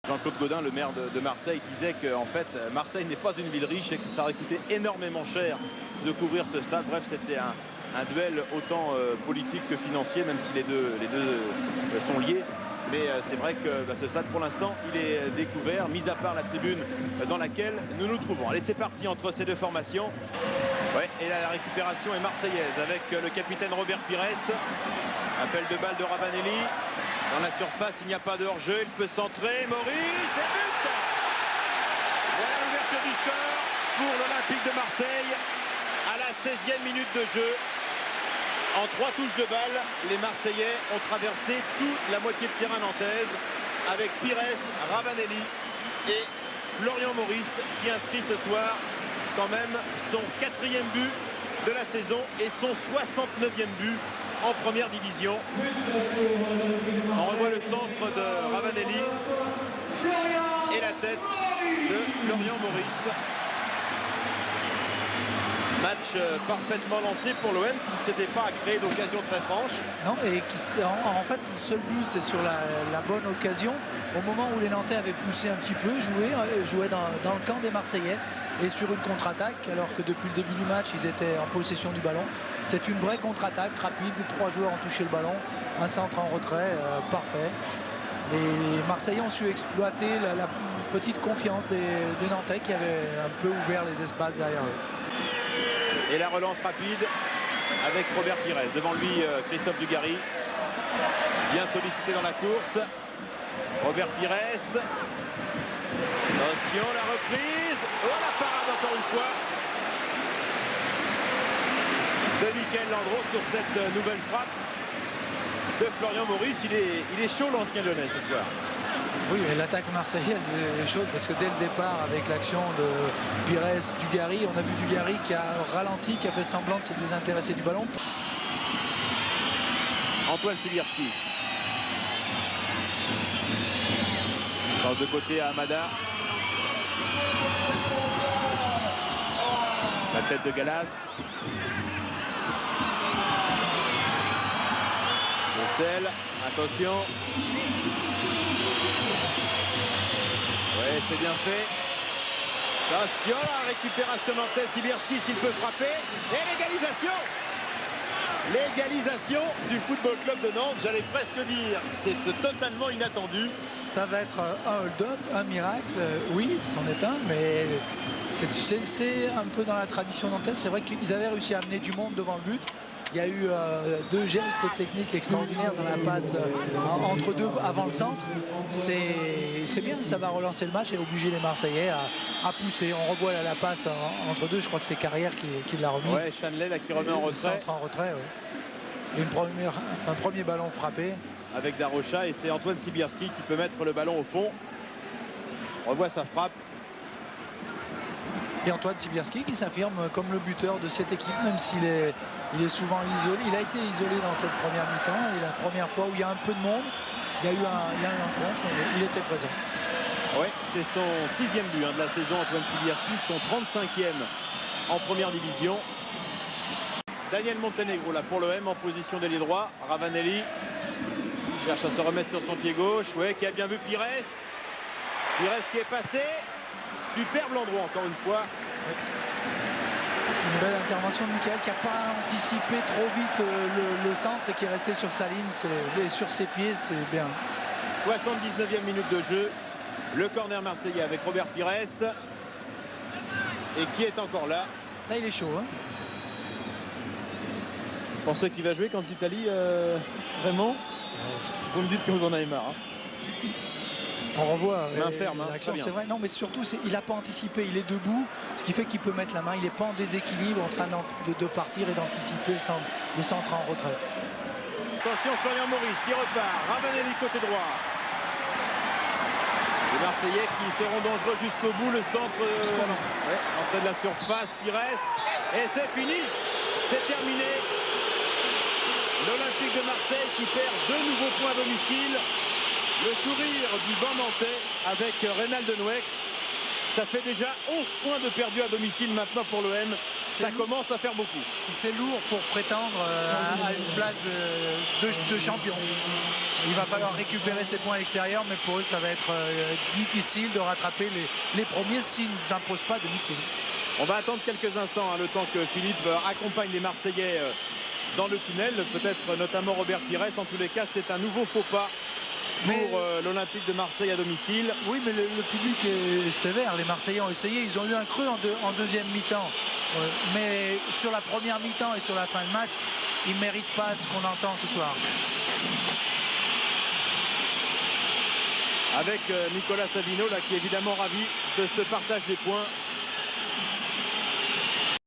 Jean-Claude Gaudin, le maire de Marseille, disait que en fait, Marseille n'est pas une ville riche et que ça aurait coûté énormément cher de couvrir ce stade. Bref, c'était un duel autant politique que financier, même si les deux sont liés. Mais c'est vrai que ce stade, pour l'instant, il est découvert, mis à part la tribune dans laquelle nous nous trouvons. Allez, c'est parti entre ces deux formations. Ouais, et là, la récupération est marseillaise avec le capitaine Robert Pires. Appel de balle de Ravanelli. Dans la surface, il n'y a pas de hors-jeu. Il peut centrer. Maurice et but. Voilà l'ouverture du score pour l'Olympique de Marseille à la 16e minute de jeu. En 3 touches de balle, les Marseillais ont traversé toute la moitié de terrain nantaise avec Pires, Ravanelli et Florian Maurice qui inscrit ce soir quand même son 4e but de la saison et son 69e but en première division. On revoit le centre de Ravanelli et la tête de Florian Maurice. Match parfaitement lancé pour l'OM qui ne s'était pas à créer d'occasion très franche. Non, et en fait, le seul but, c'est sur la bonne occasion. Au moment où les Nantais avaient poussé un petit peu, jouaient dans le camp des Marseillais et sur une contre-attaque, alors que depuis le début du match, ils étaient en possession du ballon. C'est une vraie contre-attaque rapide. 3 joueurs ont touché le ballon. Un centre en retrait, parfait. Les Marseillais ont su exploiter la petite confiance des Nantais qui avaient un peu ouvert les espaces derrière eux. Et la relance rapide avec Robert Pires. Devant lui, Christophe Dugarry. Bien sollicité dans la course. Robert Pires. Attention, la reprise. Oh, la parade encore une fois de Mickaël Landreau sur cette nouvelle frappe de Florian Maurice. Il est chaud, l'ancien lyonnais, ce soir. Oui, mais l'attaque marseillaise est chaude parce que dès le départ, avec l'action de Pires-Dugarry, on a vu Dugarry qui a ralenti, qui a fait semblant de se désintéresser du ballon. Antoine Sibierski. Change de côté à Amada. La tête de Gallas. Roussel, attention. Ouais, c'est bien fait. Attention, la récupération nantaise. Sibierski s'il peut frapper. Et l'égalisation. L'égalisation du Football Club de Nantes, j'allais presque dire, c'est totalement inattendu. Ça va être un hold-up, un miracle, oui, c'en est un, mais c'est un peu dans la tradition nantaise. C'est vrai qu'ils avaient réussi à amener du monde devant le but. Il y a eu 2 gestes techniques extraordinaires dans la passe entre deux avant le centre. C'est bien, ça va relancer le match et obliger les Marseillais à pousser. On revoit la passe entre deux, je crois que c'est Carrière qui l'a remise. Ouais, Chanley là, qui remet en retrait. Centre en retrait, oui. Et un premier ballon frappé. Avec Darocha, et c'est Antoine Sibierski qui peut mettre le ballon au fond. On revoit sa frappe. Et Antoine Sibierski qui s'affirme comme le buteur de cette équipe, même s'il est souvent isolé. Il a été isolé dans cette première mi-temps. Et la première fois où il y a un peu de monde, il y a eu un contre, il était présent. Oui, c'est son 6e but de la saison, Antoine Sibierski, son 35e en première division. Daniel Montenegro là pour l'OM en position d'ailier droit. Ravanelli cherche à se remettre sur son pied gauche. Ouais, qui a bien vu Pires. Pires qui est passé. Superbe Landreau encore une fois. Une belle intervention de Mickaël qui n'a pas anticipé trop vite le centre et qui est resté sur sa ligne, sur ses pieds, c'est bien. 79e minute de jeu. Le corner marseillais avec Robert Pires. Et qui est encore là? Là, il est chaud. Hein. Vous pensez qu'il va jouer contre l'Italie, vraiment? Vous me dites que vous en avez marre. Hein. On revoit main ferme, l'action, c'est vrai. Non, mais surtout, il n'a pas anticipé. Il est debout, ce qui fait qu'il peut mettre la main. Il n'est pas en déséquilibre, en train de partir et d'anticiper le centre en retrait. Attention, Florian Maurice qui repart. Ravanelli côté droit. Les Marseillais qui seront dangereux jusqu'au bout. Le centre, entrée de la surface. Pires. Et c'est fini. C'est terminé. L'Olympique de Marseille qui perd 2 nouveaux points à domicile. Le sourire du banc nantais avec Reynald Denouex. Ça fait déjà 11 points de perdu à domicile maintenant pour l'OM Ça commence à faire beaucoup. C'est lourd pour prétendre à une place de champion. Il va falloir récupérer ses points extérieurs, mais pour eux, ça va être difficile de rattraper les premiers s'ils ne s'imposent pas à domicile. On va attendre quelques instants, le temps que Philippe accompagne les Marseillais dans le tunnel, peut-être notamment Robert Pires. En tous les cas, c'est un nouveau faux pas pour l'Olympique de Marseille à domicile. Oui, mais le public est sévère. Les Marseillais ont essayé. Ils ont eu un creux en deuxième mi-temps. Mais sur la première mi-temps et sur la fin de match, ils ne méritent pas ce qu'on entend ce soir. Avec Nicolas Savino, là, qui est évidemment ravi de ce partage des points